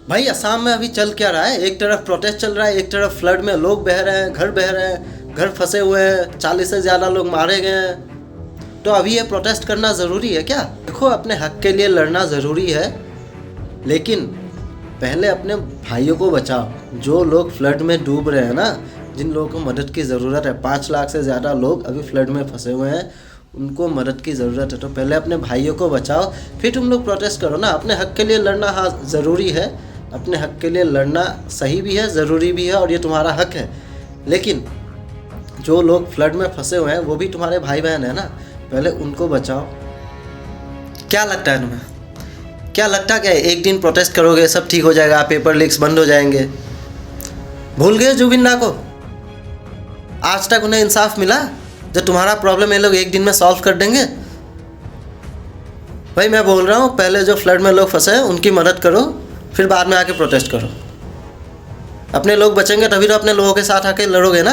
भाई असम में अभी चल क्या रहा है, एक तरफ प्रोटेस्ट चल रहा है, एक तरफ फ्लड में लोग बह रहे हैं, घर बह रहे हैं, घर फंसे हुए हैं, 40 से ज़्यादा लोग मारे गए हैं। तो अभी ये प्रोटेस्ट करना ज़रूरी है क्या? देखो, अपने हक के लिए लड़ना ज़रूरी है, लेकिन पहले अपने भाइयों को बचाओ। जो लोग फ्लड में डूब रहे हैं ना, जिन लोगों को मदद की ज़रूरत है, 5 लाख से ज़्यादा लोग अभी फ्लड में फंसे हुए हैं, उनको मदद की ज़रूरत है। तो पहले अपने भाइयों को बचाओ, फिर तुम लोग प्रोटेस्ट करो ना। अपने हक के लिए लड़ना हाँ ज़रूरी है, अपने हक के लिए लड़ना सही भी है, ज़रूरी भी है, और ये तुम्हारा हक है। लेकिन जो लोग फ्लड में फंसे हुए हैं वो भी तुम्हारे भाई बहन है ना, पहले उनको बचाओ। क्या लगता है तुम्हें? क्या लगता क्या है, एक दिन प्रोटेस्ट करोगे सब ठीक हो जाएगा, पेपर लीक्स बंद हो जाएंगे? भूल गए जुबिन को? आज तक उन्हें इंसाफ मिला? जो तुम्हारा प्रॉब्लम ये लोग एक दिन में सॉल्व कर देंगे? भाई मैं बोल रहा हूँ, पहले जो फ्लड में लोग फंसे हैं उनकी मदद करो, फिर बाद में आके प्रोटेस्ट करो। अपने लोग बचेंगे तभी तो अपने लोगों के साथ आके लड़ोगे ना।